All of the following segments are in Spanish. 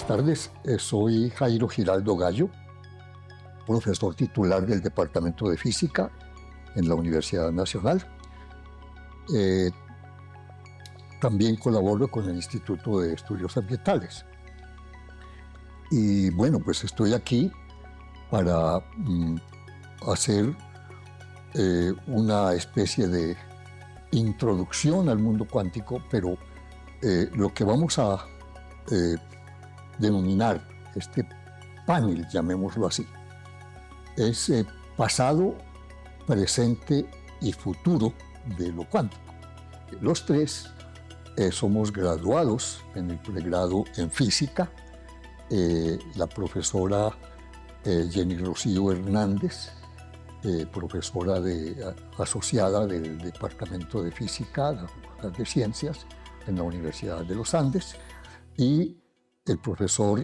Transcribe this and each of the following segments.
buenas tardes. Soy Jairo Giraldo Gallo, profesor titular del Departamento de Física en la Universidad Nacional. También colaboro con el Instituto de Estudios Ambientales. Y bueno, pues estoy aquí para hacer una especie de introducción al mundo cuántico, pero lo que vamos a denominar este panel, llamémoslo así, es pasado, presente y futuro de lo cuántico. Los tres somos graduados en el pregrado en física. La profesora Jenny Rocío Hernández, profesora asociada del Departamento de Física, la Facultad de Ciencias en la Universidad de los Andes, y el profesor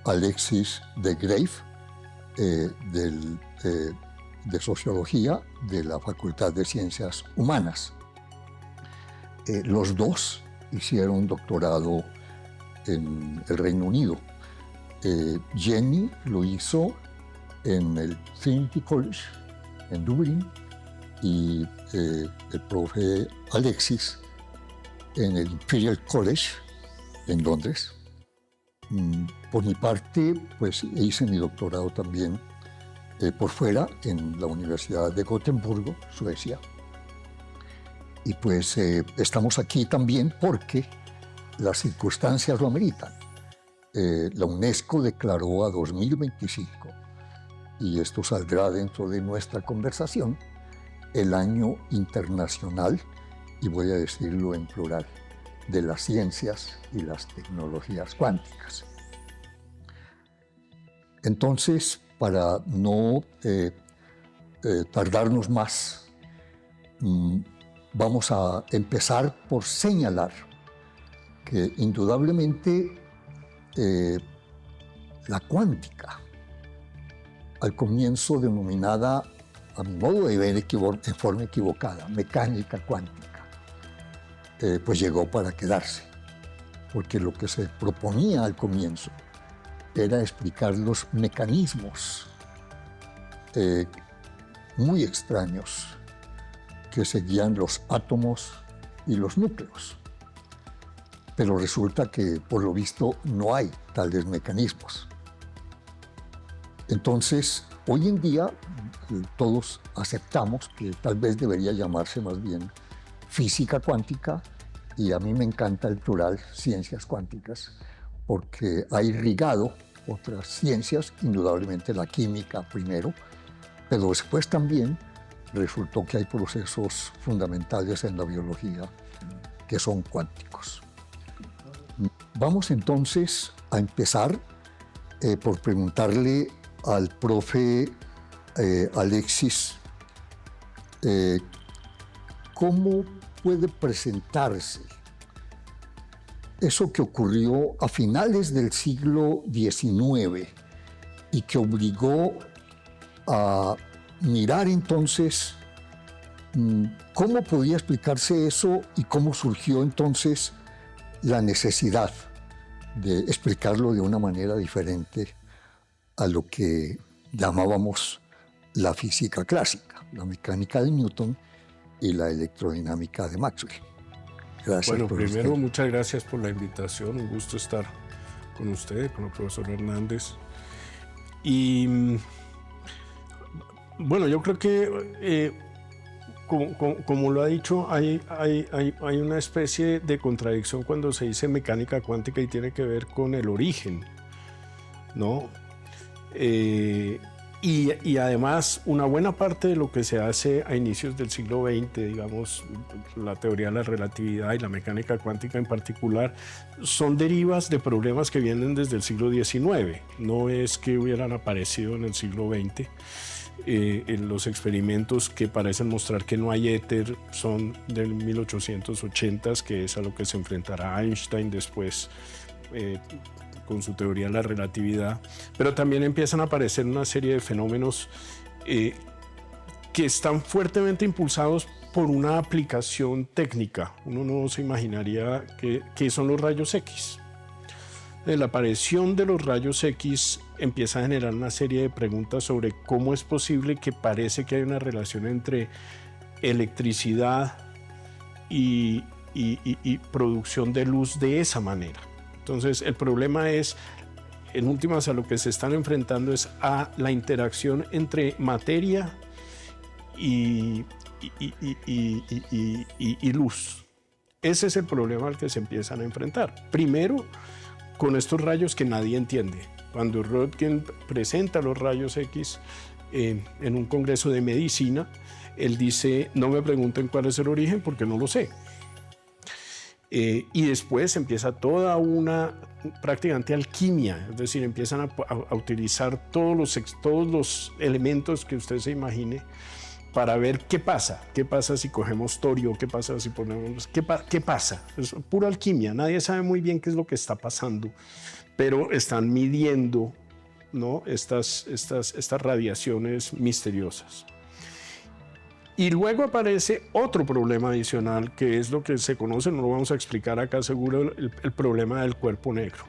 Alexis de Graeff, de Sociología de la Facultad de Ciencias Humanas. Los dos hicieron doctorado en el Reino Unido. Jenny lo hizo en el Trinity College en Dublín y el profe Alexis en el Imperial College en Londres. Por mi parte, pues hice mi doctorado también por fuera en la Universidad de Gotemburgo, Suecia. Y pues estamos aquí también porque las circunstancias lo ameritan. La UNESCO declaró a 2025, y esto saldrá dentro de nuestra conversación, el Año Internacional, y voy a decirlo en plural, de las ciencias y las tecnologías cuánticas. Entonces, para no tardarnos más, vamos a empezar por señalar que indudablemente la cuántica, al comienzo denominada, a mi modo de ver en forma equivocada, mecánica cuántica, pues llegó para quedarse, porque lo que se proponía al comienzo era explicar los mecanismos muy extraños que seguían los átomos y los núcleos. Pero resulta que, por lo visto, no hay tales mecanismos. Entonces, hoy en día, todos aceptamos que tal vez debería llamarse más bien física cuántica, y a mí me encanta el plural, ciencias cuánticas, porque ha irrigado otras ciencias, indudablemente la química primero, pero después también resultó que hay procesos fundamentales en la biología que son cuánticos. Vamos entonces a empezar por preguntarle al profe Alexis cómo puede presentarse eso que ocurrió a finales del siglo XIX y que obligó a mirar entonces cómo podía explicarse eso y cómo surgió entonces la necesidad de explicarlo de una manera diferente a lo que llamábamos la física clásica, la mecánica de Newton y la electrodinámica de Maxwell. Gracias. Bueno, primero, muchas gracias por la invitación. Un gusto estar con usted, con el profesor Hernández. Y bueno, yo creo que, como lo ha dicho, hay una especie de contradicción cuando se dice mecánica cuántica y tiene que ver con el origen, ¿no? Y además, una buena parte de lo que se hace a inicios del siglo XX, digamos, la teoría de la relatividad y la mecánica cuántica en particular, son derivas de problemas que vienen desde el siglo XIX. No es que hubieran aparecido en el siglo XX. En los experimentos que parecen mostrar que no hay éter son del 1880, que es a lo que se enfrentará Einstein después con su teoría de la relatividad, pero también empiezan a aparecer una serie de fenómenos que están fuertemente impulsados por una aplicación técnica. Uno no se imaginaría qué son los rayos X. La aparición de los rayos X empieza a generar una serie de preguntas sobre cómo es posible que parece que hay una relación entre electricidad y producción de luz de esa manera. Entonces, el problema es, en últimas, a lo que se están enfrentando es a la interacción entre materia y luz. Ese es el problema al que se empiezan a enfrentar. Primero, con estos rayos que nadie entiende. Cuando Röntgen presenta los rayos X en un congreso de medicina, él dice, no me pregunten cuál es el origen porque no lo sé. Y después empieza toda una prácticamente alquimia, es decir, empiezan a utilizar todos los elementos que usted se imagine para ver qué pasa si cogemos torio, qué pasa si ponemos, qué pasa, es pura alquimia, nadie sabe muy bien qué es lo que está pasando, pero están midiendo, ¿no?, estas radiaciones misteriosas. Y luego aparece otro problema adicional, que es lo que se conoce, no lo vamos a explicar acá seguro, el problema del cuerpo negro,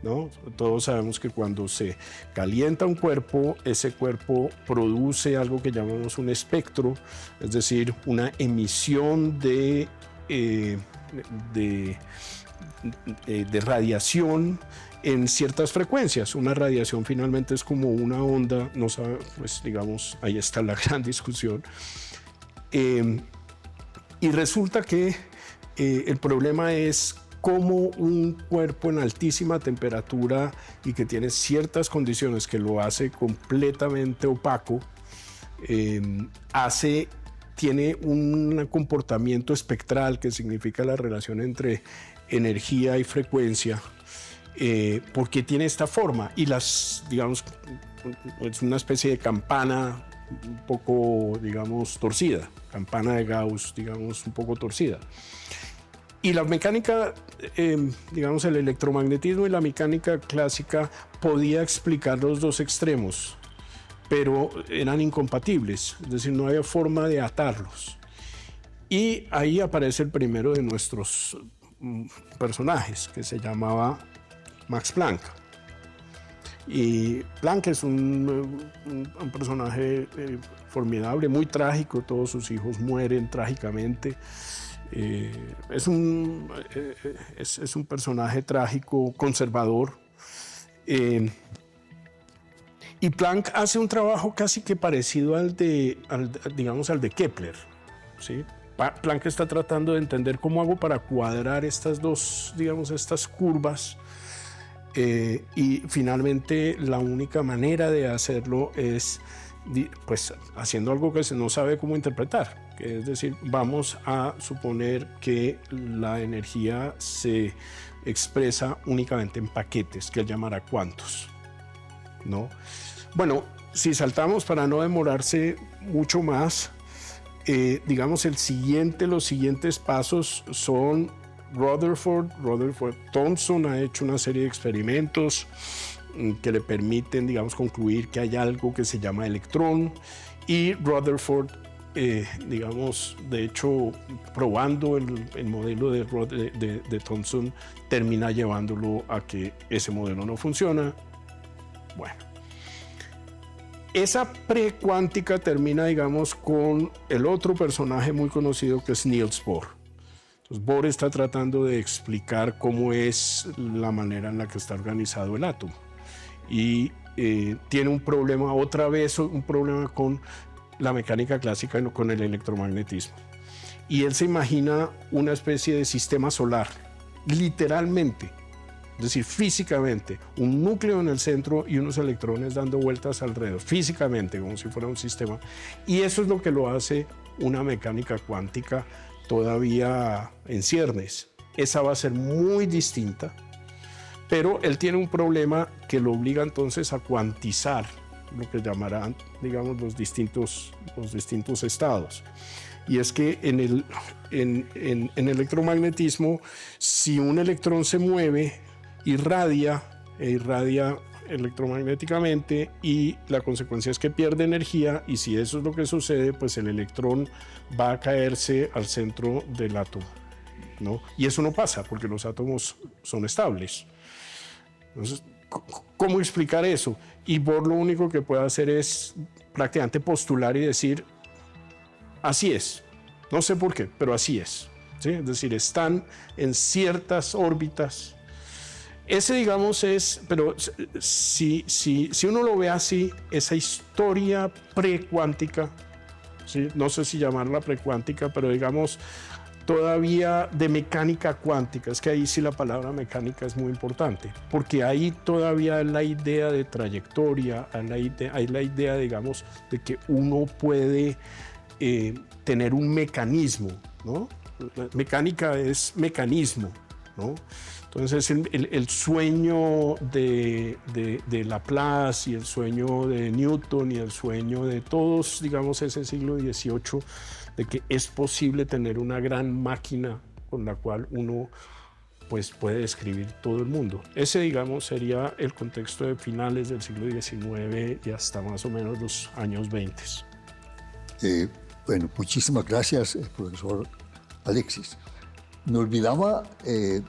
¿no? Todos sabemos que cuando se calienta un cuerpo, ese cuerpo produce algo que llamamos un espectro, es decir, una emisión de radiación en ciertas frecuencias. Una radiación finalmente es como una onda, no sabe, pues digamos, ahí está la gran discusión. Y resulta que el problema es cómo un cuerpo en altísima temperatura y que tiene ciertas condiciones que lo hace completamente opaco, tiene un comportamiento espectral, que significa la relación entre energía y frecuencia, porque tiene esta forma y digamos, es una especie de campana un poco, digamos, torcida, campana de Gauss, digamos, un poco torcida. Y la mecánica, digamos, el electromagnetismo y la mecánica clásica podía explicar los dos extremos, pero eran incompatibles, es decir, no había forma de atarlos. Y ahí aparece el primero de nuestros personajes, que se llamaba Max Planck. Y Planck es un personaje formidable, muy trágico, todos sus hijos mueren trágicamente. Es un personaje trágico, conservador. Y Planck hace un trabajo casi que parecido al de Kepler, ¿sí? Planck está tratando de entender cómo hago para cuadrar estas curvas. Y finalmente la única manera de hacerlo es pues haciendo algo que se no sabe cómo interpretar, que es decir, vamos a suponer que la energía se expresa únicamente en paquetes, que él llamará cuantos, ¿no? Bueno, si saltamos para no demorarse mucho más, digamos los siguientes pasos son Rutherford Thomson ha hecho una serie de experimentos que le permiten, digamos, concluir que hay algo que se llama electrón, y Rutherford, digamos, de hecho, probando el modelo de Thomson, termina llevándolo a que ese modelo no funciona. Bueno, esa precuántica termina, digamos, con el otro personaje muy conocido que es Niels Bohr. Entonces, Bohr está tratando de explicar cómo es la manera en la que está organizado el átomo. Y tiene un problema, otra vez un problema con la mecánica clásica y no con el electromagnetismo. Y él se imagina una especie de sistema solar, literalmente, es decir, físicamente, un núcleo en el centro y unos electrones dando vueltas alrededor, físicamente, como si fuera un sistema. Y eso es lo que lo hace una mecánica cuántica todavía en ciernes. Esa va a ser muy distinta, pero él tiene un problema que lo obliga entonces a cuantizar lo que llamarán, digamos, los distintos estados. Y es que en electromagnetismo, si un electrón se mueve, irradia electromagnéticamente, y la consecuencia es que pierde energía, y si eso es lo que sucede, pues el electrón va a caerse al centro del átomo, ¿no? Y eso no pasa porque los átomos son estables. Entonces, ¿cómo explicar eso? Y Bohr lo único que puede hacer es prácticamente postular y decir, así es. No sé por qué, pero así es. ¿Sí? Es decir, están en ciertas órbitas. Ese, digamos, pero si uno lo ve así, esa historia precuántica, ¿sí? No sé si llamarla precuántica, pero digamos, todavía de mecánica cuántica, es que ahí sí la palabra mecánica es muy importante, porque ahí todavía hay la idea de trayectoria, hay la idea, digamos, de que uno puede tener un mecanismo, ¿no? La mecánica es mecanismo, ¿no? Entonces el sueño de Laplace y el sueño de Newton y el sueño de todos, digamos, ese siglo XVIII, de que es posible tener una gran máquina con la cual uno pues, puede describir todo el mundo. Ese, digamos, sería el contexto de finales del siglo XIX y hasta más o menos los años 20. Bueno, muchísimas gracias, profesor Alexis. Me olvidaba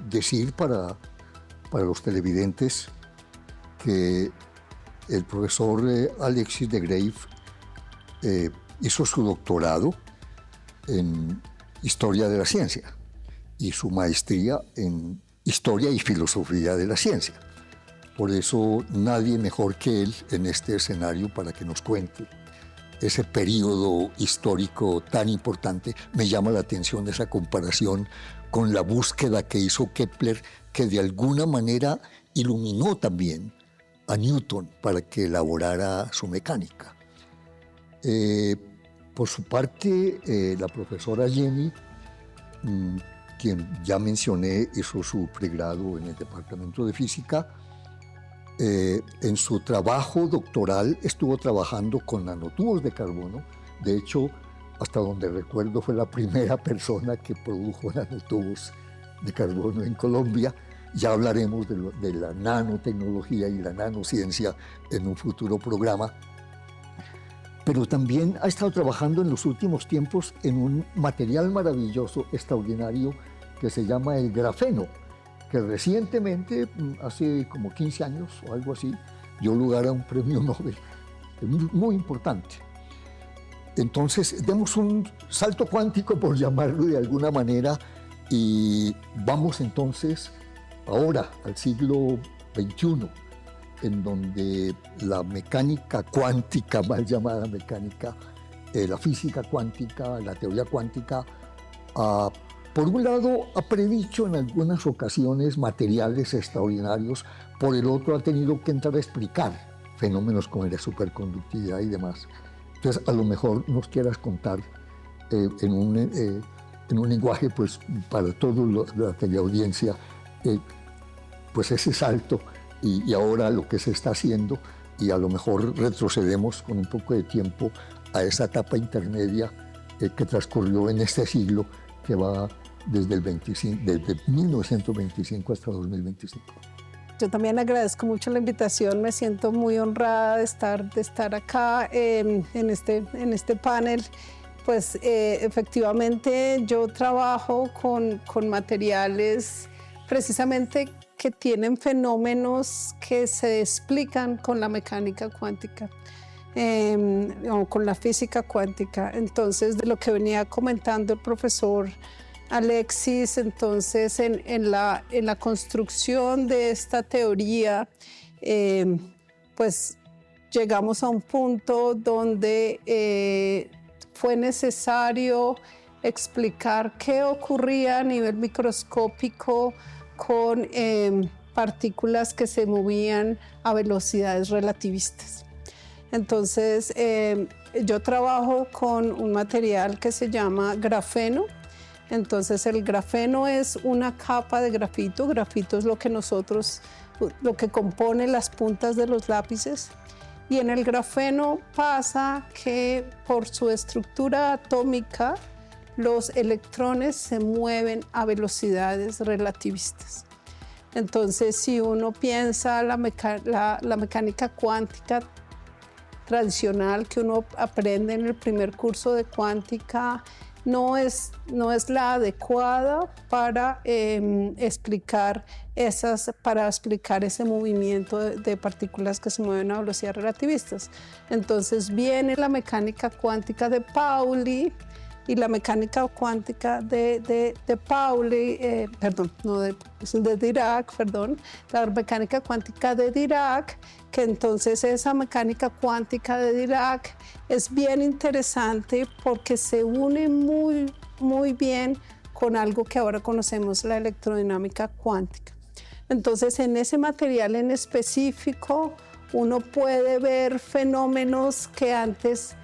decir para los televidentes que el profesor Alexis de Graeff hizo su doctorado en Historia de la Ciencia y su maestría en Historia y Filosofía de la Ciencia. Por eso nadie mejor que él en este escenario para que nos cuente ese periodo histórico tan importante. Me llama la atención esa comparación con la búsqueda que hizo Kepler, que de alguna manera iluminó también a Newton para que elaborara su mecánica. Por su parte, la profesora Jenny, quien ya mencioné, hizo su pregrado en el Departamento de Física. En su trabajo doctoral estuvo trabajando con nanotubos de carbono. De hecho, hasta donde recuerdo, fue la primera persona que produjo nanotubos de carbono en Colombia. Ya hablaremos de la nanotecnología y la nanociencia en un futuro programa. Pero también ha estado trabajando en los últimos tiempos en un material maravilloso, extraordinario, que se llama el grafeno, que recientemente, hace como 15 años o algo así, dio lugar a un premio Nobel muy importante. Entonces, demos un salto cuántico, por llamarlo de alguna manera, y vamos entonces ahora al siglo XXI, en donde la mecánica cuántica, mal llamada mecánica, la física cuántica, la teoría cuántica, por un lado ha predicho en algunas ocasiones materiales extraordinarios, por el otro ha tenido que entrar a explicar fenómenos como la superconductividad y demás. Entonces, a lo mejor nos quieras contar en un lenguaje pues, para toda la teleaudiencia, pues ese salto y ahora lo que se está haciendo, y a lo mejor retrocedemos con un poco de tiempo a esa etapa intermedia que transcurrió en este siglo, que va desde 1925 hasta 2025. Yo también agradezco mucho la invitación, me siento muy honrada de estar acá en este panel. Pues efectivamente yo trabajo con materiales precisamente que tienen fenómenos que se explican con la mecánica cuántica o con la física cuántica. Entonces, de lo que venía comentando el profesor Alexis, entonces en la construcción de esta teoría, pues llegamos a un punto donde fue necesario explicar qué ocurría a nivel microscópico con partículas que se movían a velocidades relativistas. Entonces, yo trabajo con un material que se llama grafeno. Entonces, el grafeno es una capa de grafito. Grafito es lo que compone las puntas de los lápices. Y en el grafeno pasa que por su estructura atómica, los electrones se mueven a velocidades relativistas. Entonces, si uno piensa la mecánica cuántica tradicional que uno aprende en el primer curso de cuántica, no es la adecuada para explicar ese movimiento de partículas que se mueven a velocidades relativistas. Entonces viene la mecánica cuántica de Pauli y la mecánica cuántica de Dirac, la mecánica cuántica de Dirac, que entonces esa mecánica cuántica de Dirac es bien interesante porque se une muy, muy bien con algo que ahora conocemos, la electrodinámica cuántica. Entonces, en ese material en específico, uno puede ver fenómenos que antes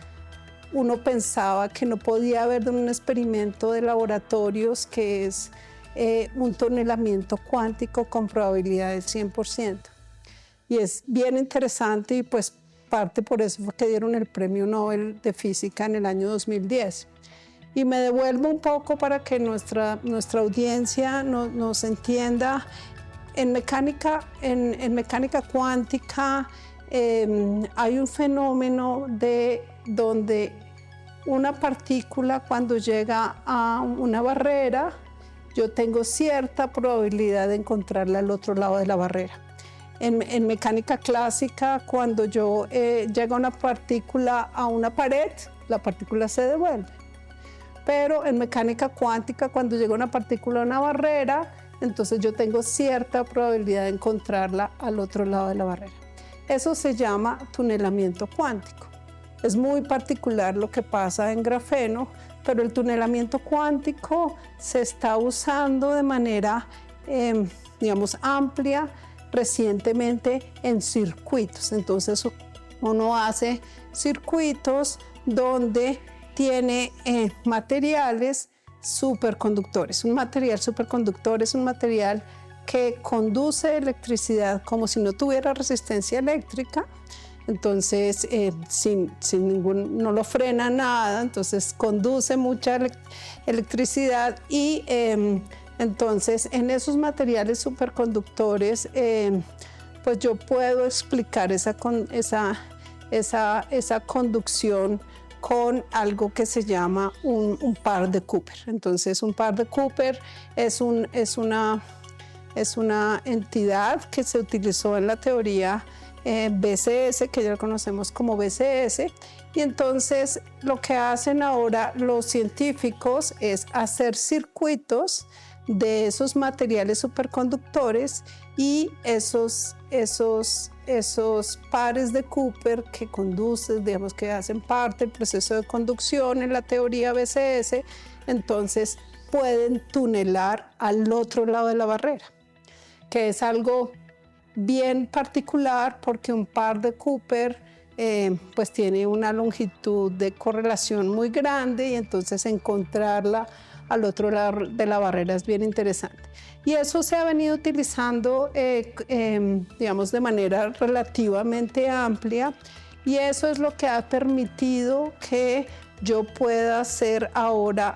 uno pensaba que no podía haber de un experimento de laboratorios, que es un tonelamiento cuántico con probabilidad del 100%. Y es bien interesante y pues parte por eso fue que dieron el Premio Nobel de Física en el año 2010. Y me devuelvo un poco para que nuestra audiencia nos entienda. En mecánica cuántica hay un fenómeno donde una partícula, cuando llega a una barrera, yo tengo cierta probabilidad de encontrarla al otro lado de la barrera. En mecánica clásica, cuando llega una partícula a una pared, la partícula se devuelve. Pero en mecánica cuántica, cuando llega una partícula a una barrera, entonces yo tengo cierta probabilidad de encontrarla al otro lado de la barrera. Eso se llama tunelamiento cuántico. Es muy particular lo que pasa en grafeno, pero el tunelamiento cuántico se está usando de manera, amplia recientemente en circuitos. Entonces uno hace circuitos donde tiene materiales superconductores. Un material superconductor es un material que conduce electricidad como si no tuviera resistencia eléctrica. Entonces, no lo frena nada, entonces conduce mucha electricidad y entonces en esos materiales superconductores pues yo puedo explicar esa conducción con algo que se llama un par de Cooper. Entonces, un par de Cooper es una entidad que se utilizó en la teoría BCS, que ya conocemos como BCS, y entonces lo que hacen ahora los científicos es hacer circuitos de esos materiales superconductores y esos pares de Cooper que conducen, digamos que hacen parte del proceso de conducción en la teoría BCS, entonces pueden tunelar al otro lado de la barrera, que es algo bien particular porque un par de Cooper pues tiene una longitud de correlación muy grande y entonces encontrarla al otro lado de la barrera es bien interesante. Y eso se ha venido utilizando, digamos, de manera relativamente amplia y eso es lo que ha permitido que yo pueda hacer ahora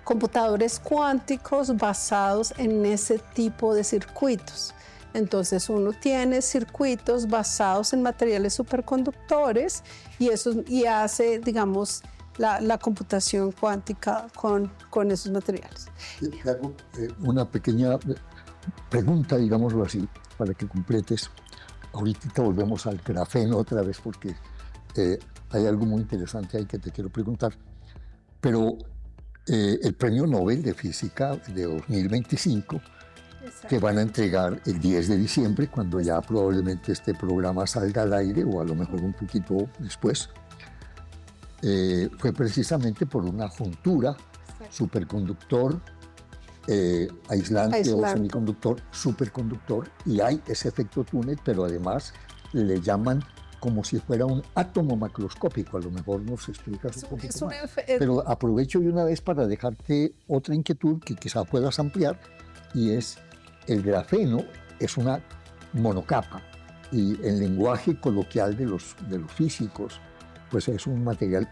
computadores cuánticos basados en ese tipo de circuitos. Entonces uno tiene circuitos basados en materiales superconductores y hace, digamos, la computación cuántica con esos materiales. Te hago una pequeña pregunta, digámoslo así, para que completes. Ahorita volvemos al grafeno otra vez porque hay algo muy interesante ahí que te quiero preguntar. Pero el Premio Nobel de Física de 2025, exacto, que van a entregar el 10 de diciembre, cuando ya probablemente este programa salga al aire o a lo mejor un poquito después, fue precisamente por una juntura superconductor, aislante o semiconductor, superconductor, y hay ese efecto túnel, pero además le llaman como si fuera un átomo macroscópico. A lo mejor nos explicas un poquito más. Pero aprovecho de una vez para dejarte otra inquietud que quizá puedas ampliar, y es el grafeno es una monocapa, y en lenguaje coloquial de los físicos, pues es un material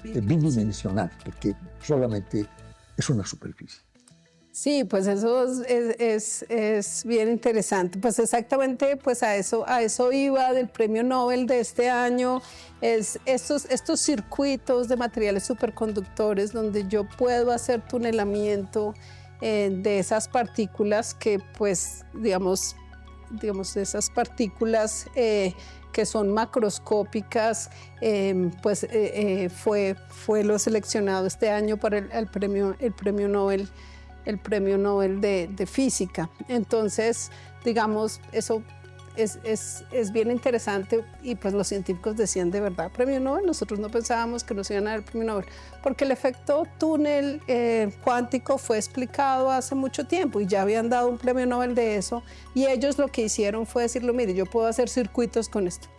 bidimensional, porque solamente es una superficie. Sí, pues eso es bien interesante. Pues exactamente, pues a eso iba del premio Nobel de este año, es estos circuitos de materiales superconductores donde yo puedo hacer tunelamiento de esas partículas que, pues, digamos esas partículas que son macroscópicas, fue lo seleccionado este año para el premio Nobel. El premio Nobel de Física. Entonces, digamos, eso es bien interesante y pues los científicos decían, de verdad, premio Nobel, nosotros no pensábamos que nos iban a dar el premio Nobel, porque el efecto túnel cuántico fue explicado hace mucho tiempo y ya habían dado un premio Nobel de eso, y ellos lo que hicieron fue decirlo, mire, yo puedo hacer circuitos con esto.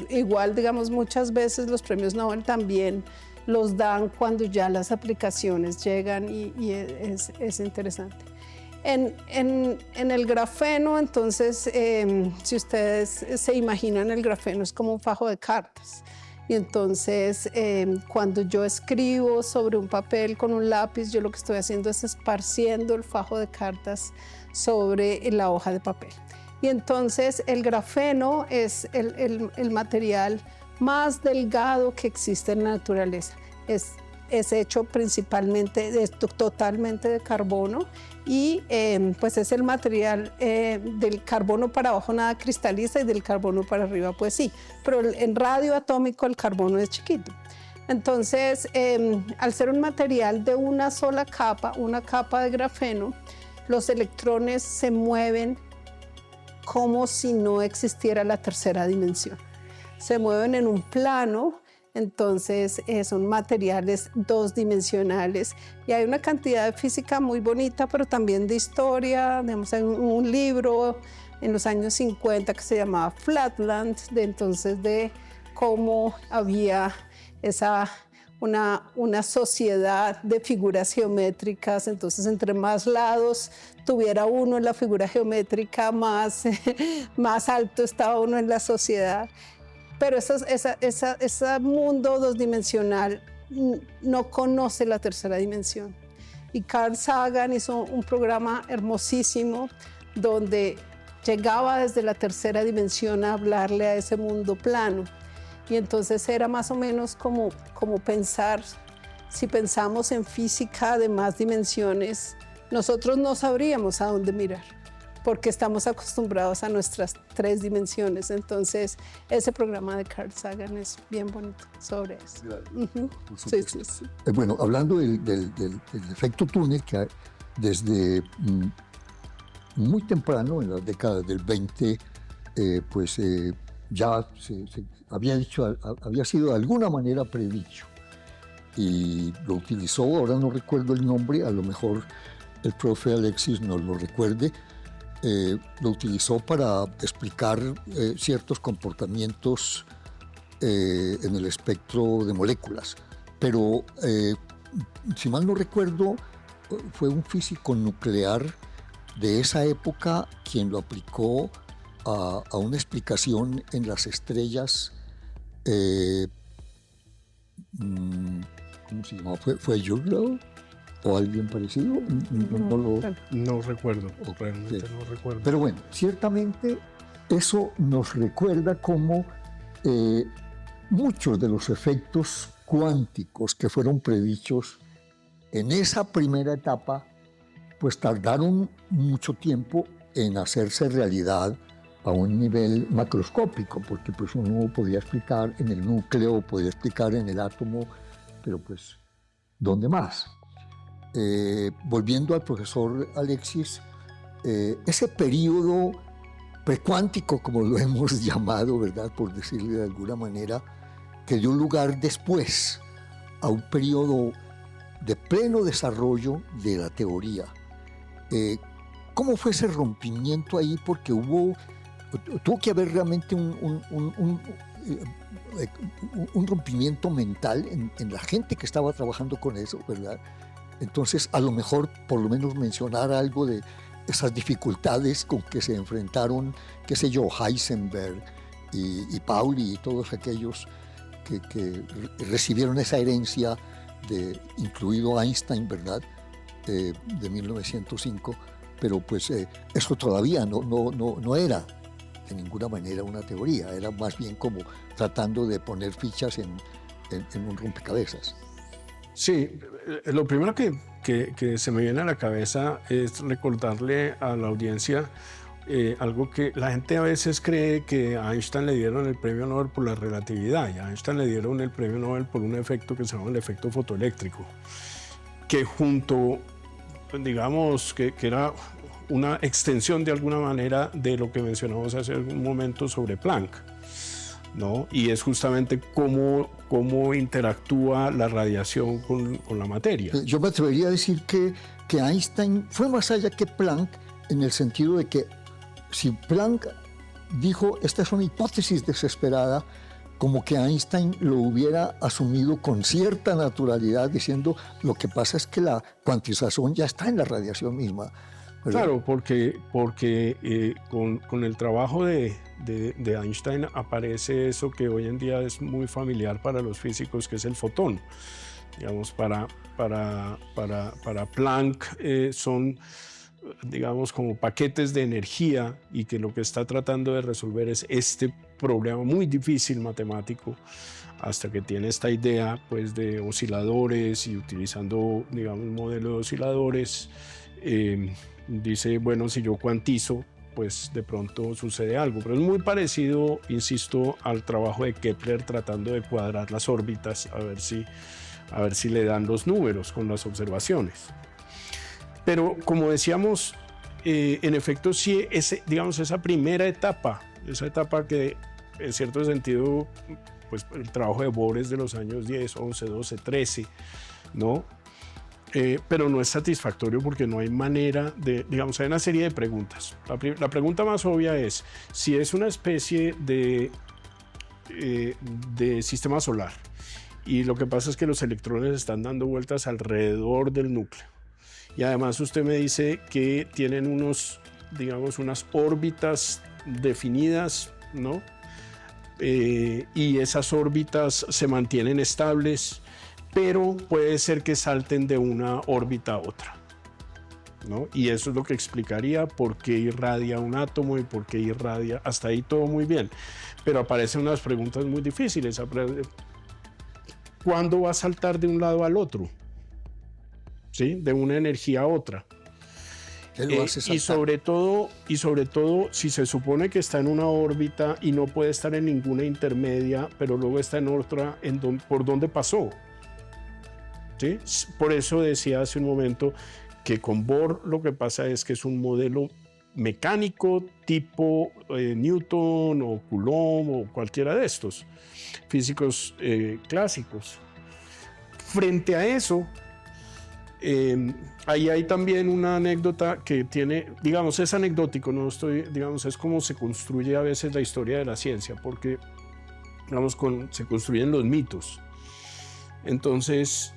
Igual, digamos, muchas veces los premios Nobel también los dan cuando ya las aplicaciones llegan y es interesante. En el grafeno, entonces, si ustedes se imaginan, el grafeno es como un fajo de cartas. Y entonces, cuando yo escribo sobre un papel con un lápiz, yo lo que estoy haciendo es esparciendo el fajo de cartas sobre la hoja de papel. Y entonces, el grafeno es el material más delgado que existe en la naturaleza. Es hecho principalmente, totalmente de carbono, y pues es el material del carbono para abajo nada cristaliza y del carbono para arriba pues sí, pero en radio atómico el carbono es chiquito. Entonces, al ser un material de una sola capa, una capa de grafeno, los electrones se mueven como si no existiera la tercera dimensión. Se mueven en un plano, entonces son materiales dos-dimensionales, y hay una cantidad de física muy bonita, pero también de historia. Digamos, hay un libro en los años 50 que se llamaba Flatland, de cómo había una sociedad de figuras geométricas. Entonces, entre más lados tuviera uno en la figura geométrica, más alto estaba uno en la sociedad. Pero ese mundo dos-dimensional no conoce la tercera dimensión. Y Carl Sagan hizo un programa hermosísimo donde llegaba desde la tercera dimensión a hablarle a ese mundo plano. Y entonces era más o menos como pensar, si pensamos en física de más dimensiones, nosotros no sabríamos a dónde mirar, porque estamos acostumbrados a nuestras tres dimensiones. Entonces, ese programa de Carl Sagan es bien bonito sobre eso. Claro, Sí. Bueno, hablando del efecto túnel, que desde muy temprano, en las décadas del 20, ya se había sido de alguna manera predicho. Y lo utilizó, ahora no recuerdo el nombre, a lo mejor el profe Alexis nos lo recuerde. Lo utilizó para explicar ciertos comportamientos en el espectro de moléculas. Pero, si mal no recuerdo, fue un físico nuclear de esa época quien lo aplicó a una explicación en las estrellas. ¿Cómo se llamaba? ¿Fue Joule o alguien parecido? No recuerdo, realmente Sí. no recuerdo. Pero bueno, ciertamente eso nos recuerda cómo muchos de los efectos cuánticos que fueron predichos en esa primera etapa, pues tardaron mucho tiempo en hacerse realidad a un nivel macroscópico, porque pues uno podía explicar en el núcleo, podía explicar en el átomo, pero pues, ¿dónde más? Volviendo al profesor Alexis, ese periodo precuántico, como lo hemos llamado, ¿verdad?, por decirle de alguna manera, que dio lugar después a un periodo de pleno desarrollo de la teoría. ¿Cómo fue ese rompimiento ahí? Porque tuvo que haber realmente un rompimiento mental en la gente que estaba trabajando con eso, ¿verdad? Entonces, a lo mejor, por lo menos mencionar algo de esas dificultades con que se enfrentaron, qué sé yo, Heisenberg y Pauli y todos aquellos recibieron esa herencia, incluido Einstein, ¿verdad?, de 1905, pero pues eso todavía no era de ninguna manera una teoría, era más bien como tratando de poner fichas en un rompecabezas. Sí, lo primero que se me viene a la cabeza es recordarle a la audiencia algo que la gente a veces cree, que a Einstein le dieron el premio Nobel por la relatividad, y a Einstein le dieron el premio Nobel por un efecto que se llama el efecto fotoeléctrico, que junto, digamos, que era una extensión de alguna manera de lo que mencionamos hace un momento sobre Planck, ¿no? Y es justamente cómo interactúa la radiación con la materia. Yo me atrevería a decir que Einstein fue más allá que Planck, en el sentido de que si Planck dijo, esta es una hipótesis desesperada, como que Einstein lo hubiera asumido con cierta naturalidad, diciendo, lo que pasa es que la cuantización ya está en la radiación misma, ¿verdad? Claro, porque con el trabajo de Einstein aparece eso que hoy en día es muy familiar para los físicos, que es el fotón. Digamos, para Planck son, digamos, como paquetes de energía, y que lo que está tratando de resolver es este problema muy difícil matemático, hasta que tiene esta idea, pues, de osciladores, y utilizando, digamos, un modelo de osciladores, dice, bueno, si yo cuantizo, pues de pronto sucede algo. Pero es muy parecido, insisto, al trabajo de Kepler tratando de cuadrar las órbitas, a ver si le dan los números con las observaciones. Pero como decíamos, en efecto, sí, digamos, esa primera etapa, esa etapa que en cierto sentido, pues el trabajo de Bohr es de los años 10, 11, 12, 13, ¿no? Pero no es satisfactorio, porque no hay manera de, digamos, hay una serie de preguntas. La pregunta más obvia es si es una especie de sistema solar, y lo que pasa es que los electrones están dando vueltas alrededor del núcleo, y además usted me dice que tienen unas órbitas definidas, ¿no? Y esas órbitas se mantienen estables, pero puede ser que salten de una órbita a otra, ¿no? Y eso es lo que explicaría por qué irradia un átomo y por qué irradia. Hasta ahí todo muy bien, pero aparecen unas preguntas muy difíciles. ¿Cuándo va a saltar de un lado al otro? ¿Sí? De una energía a otra. Y sobre todo, si se supone que está en una órbita y no puede estar en ninguna intermedia, pero luego está en otra, ¿por dónde pasó? ¿Sí? Por eso decía hace un momento que con Bohr lo que pasa es que es un modelo mecánico tipo Newton o Coulomb o cualquiera de estos físicos clásicos. Frente a eso, ahí hay también una anécdota que tiene, digamos, es anecdótico, digamos, es como se construye a veces la historia de la ciencia, porque, digamos, se construyen los mitos. Entonces,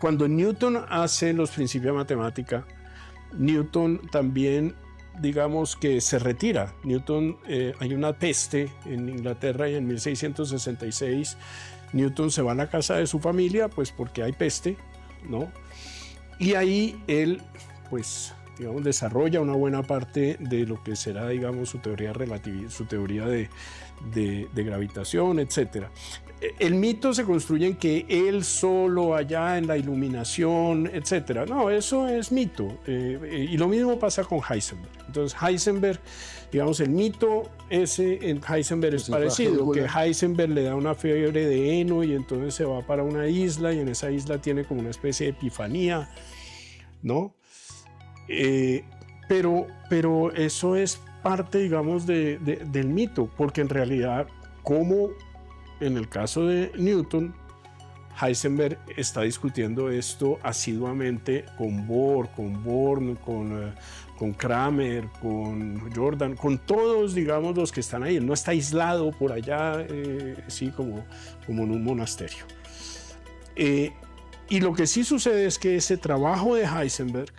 cuando Newton hace los principios de matemática, Newton también, digamos, que se retira. Newton, hay una peste en Inglaterra, y en 1666 Newton se va a la casa de su familia, pues porque hay peste, ¿no? Y ahí él, pues, digamos, desarrolla una buena parte de lo que será, digamos, su teoría relativa, su teoría de gravitación, etc. El mito se construye en que él solo allá en la iluminación, etc. No, eso es mito. Y lo mismo pasa con Heisenberg. Entonces, Heisenberg, digamos, el mito ese en Heisenberg es parecido, que Heisenberg le da una fiebre de heno y entonces se va para una isla, y en esa isla tiene como una especie de epifanía, ¿no? Pero eso es parte, digamos, del mito, porque en realidad, como en el caso de Newton, Heisenberg está discutiendo esto asiduamente con Bohr, con Born, con Kramer, con Jordan, con todos, digamos, los que están ahí. Él no está aislado por allá, sí, como en un monasterio. Y lo que sí sucede es que ese trabajo de Heisenberg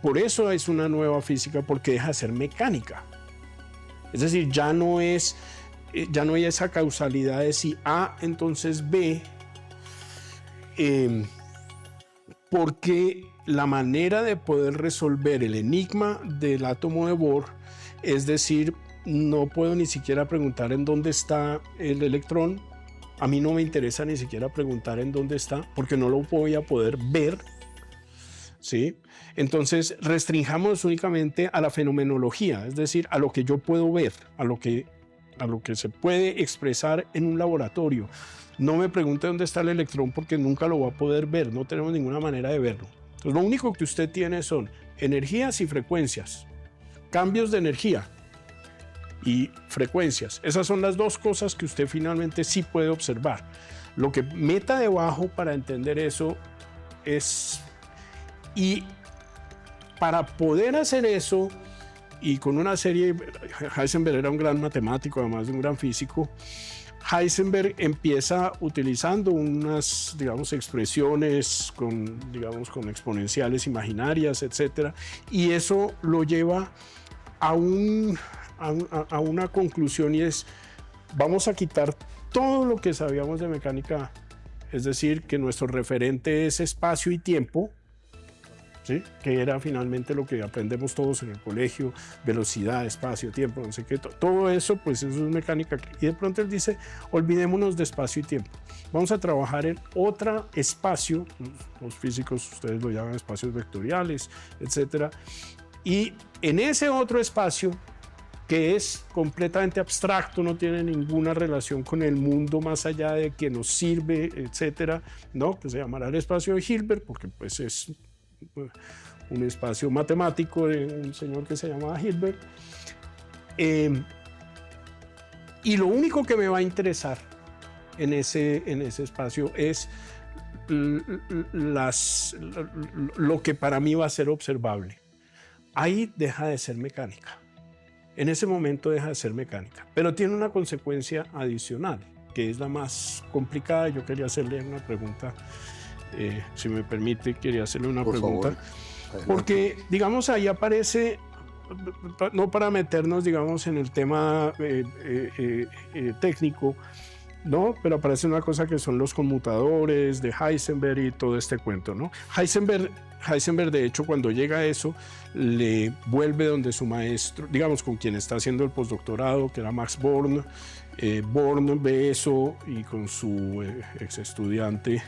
por eso es una nueva física, porque deja de ser mecánica. Es decir, ya no hay esa causalidad de si A, entonces B, porque la manera de poder resolver el enigma del átomo de Bohr, es decir, no puedo ni siquiera preguntar en dónde está el electrón. A mí no me interesa ni siquiera preguntar en dónde está, porque no lo voy a poder ver, ¿sí? Entonces, restringamos únicamente a la fenomenología, es decir, a lo que yo puedo ver, a lo que se puede expresar en un laboratorio. No me pregunte dónde está el electrón, porque nunca lo va a poder ver, no tenemos ninguna manera de verlo. Entonces, lo único que usted tiene son energías y frecuencias, cambios de energía y frecuencias. Esas son las dos cosas que usted finalmente sí puede observar. Lo que meta debajo para entender eso es... Y para poder hacer eso, y con una serie... Heisenberg era un gran matemático, además de un gran físico. Heisenberg empieza utilizando unas, digamos, expresiones con exponenciales imaginarias, etc. Y eso lo lleva a una conclusión, y es: vamos a quitar todo lo que sabíamos de mecánica, es decir, que nuestro referente es espacio y tiempo, ¿sí? Que era finalmente lo que aprendemos todos en el colegio, velocidad, espacio, tiempo, no sé qué, todo eso, pues eso es mecánica. Y de pronto él dice: olvidémonos de espacio y tiempo, vamos a trabajar en otro espacio, los físicos ustedes lo llaman espacios vectoriales, etc. Y en ese otro espacio, que es completamente abstracto, no tiene ninguna relación con el mundo más allá de que nos sirve, etcétera, ¿no? Que se llamará el espacio de Hilbert, porque pues es un espacio matemático de un señor que se llamaba Hilbert. Y lo único que me va a interesar en ese espacio es lo que para mí va a ser observable. Ahí deja de ser mecánica. En ese momento deja de ser mecánica, pero tiene una consecuencia adicional, que es la más complicada. Yo quería hacerle una pregunta, si me permite, quería hacerle una pregunta. Porque, digamos, ahí aparece, no para meternos, digamos, en el tema técnico, ¿no? Pero aparece una cosa que son los conmutadores de Heisenberg y todo este cuento, ¿no? Heisenberg, de hecho, cuando llega a eso, le vuelve donde su maestro, digamos, con quien está haciendo el postdoctorado, que era Max Born. Born ve eso y con su ex estudiante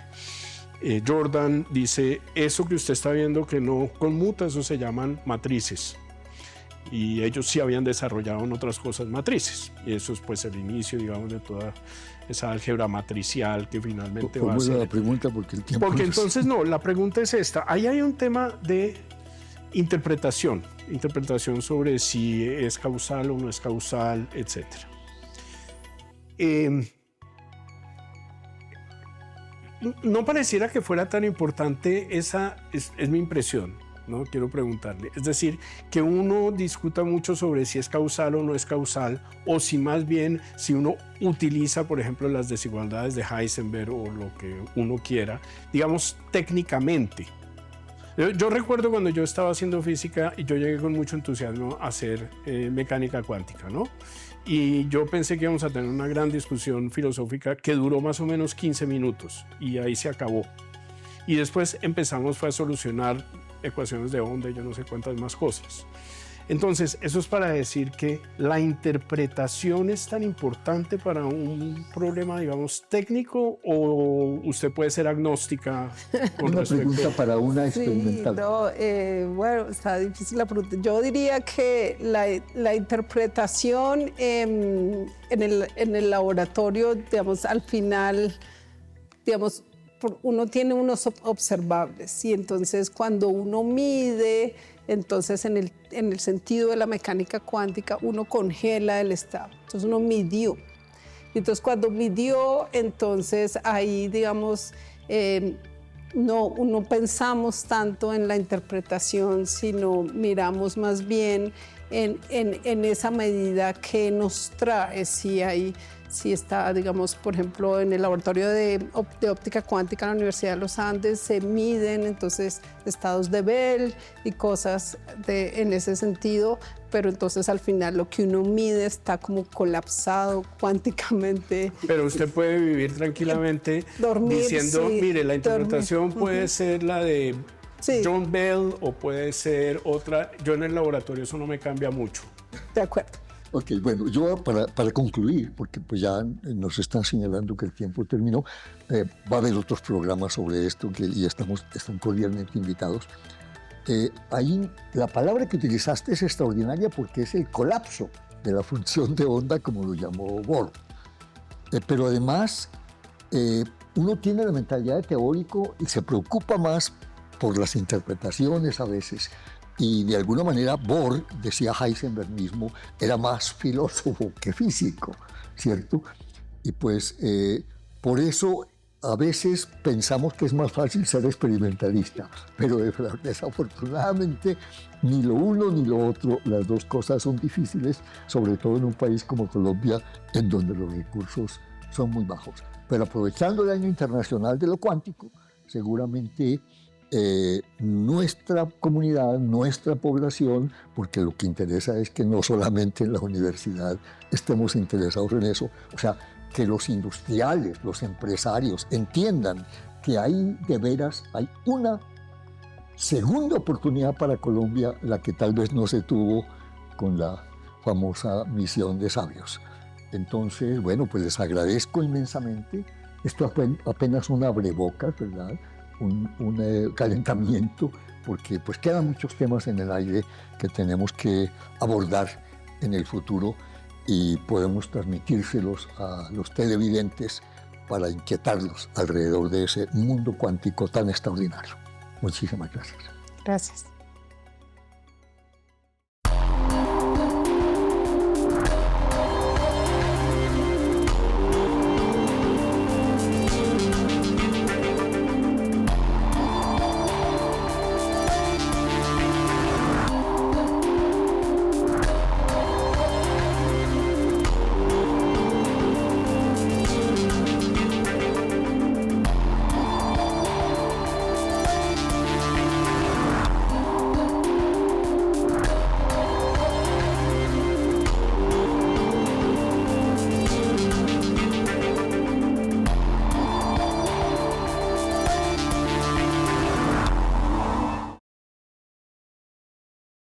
Jordan dice: eso que usted está viendo que no conmuta, eso se llaman matrices. Y ellos sí habían desarrollado en otras cosas matrices. Y eso es pues el inicio, digamos, de toda esa álgebra matricial que finalmente va a ser... la pregunta porque el tiempo... Porque entonces no, la pregunta es esta. Ahí hay un tema de interpretación sobre si es causal o no es causal, etc. No pareciera que fuera tan importante, esa es mi impresión, ¿no? Quiero preguntarle. Es decir, que uno discuta mucho sobre si es causal o no es causal, o si más bien, si uno utiliza, por ejemplo, las desigualdades de Heisenberg o lo que uno quiera, digamos, técnicamente. Yo recuerdo cuando yo estaba haciendo física y yo llegué con mucho entusiasmo a hacer mecánica cuántica, ¿no? Y yo pensé que íbamos a tener una gran discusión filosófica que duró más o menos 15 minutos y ahí se acabó. Y después empezamos fue a solucionar ecuaciones de onda y yo no sé cuántas más cosas. Entonces, eso es para decir que la interpretación es tan importante para un problema, digamos, técnico, o usted puede ser agnóstica con una respecto... pregunta para una experimental. Sí, no, bueno, está difícil la pregunta. Yo diría que la interpretación en el laboratorio, digamos, al final, digamos, uno tiene unos observables, y entonces cuando uno mide, entonces en el sentido de la mecánica cuántica, uno congela el estado. Entonces uno midió. Entonces cuando midió, entonces ahí, digamos, no pensamos tanto en la interpretación, sino miramos más bien en esa medida que nos trae, si hay si está, digamos, por ejemplo, en el laboratorio de óptica cuántica en la Universidad de los Andes, se miden entonces estados de Bell y cosas en ese sentido, pero entonces al final lo que uno mide está como colapsado cuánticamente. Pero usted puede vivir tranquilamente dormir, diciendo, sí, mire, la interpretación dormir. puede ser la de Sí. John Bell o puede ser otra. Yo en el laboratorio eso no me cambia mucho. De acuerdo. Ok, bueno, yo para concluir, porque pues ya nos están señalando que el tiempo terminó, va a haber otros programas sobre esto y están cordialmente invitados. Ahí la palabra que utilizaste es extraordinaria porque es el colapso de la función de onda, como lo llamó Bohr. Pero además, uno tiene la mentalidad de teórico y se preocupa más por las interpretaciones a veces. Y de alguna manera Bohr, decía Heisenberg mismo, era más filósofo que físico, ¿cierto? Y pues por eso a veces pensamos que es más fácil ser experimentalista, pero desafortunadamente ni lo uno ni lo otro, las dos cosas son difíciles, sobre todo en un país como Colombia, en donde los recursos son muy bajos. Pero aprovechando el Año Internacional de lo Cuántico, seguramente nuestra comunidad, nuestra población, porque lo que interesa es que no solamente en la universidad estemos interesados en eso, o sea, que los industriales, los empresarios entiendan que hay de veras, hay una segunda oportunidad para Colombia, la que tal vez no se tuvo con la famosa misión de sabios. Entonces, bueno, pues les agradezco inmensamente. Esto apenas un abrebocas, ¿verdad? Un calentamiento, porque pues quedan muchos temas en el aire que tenemos que abordar en el futuro y podemos transmitírselos a los televidentes para inquietarlos alrededor de ese mundo cuántico tan extraordinario. Muchísimas gracias. Gracias.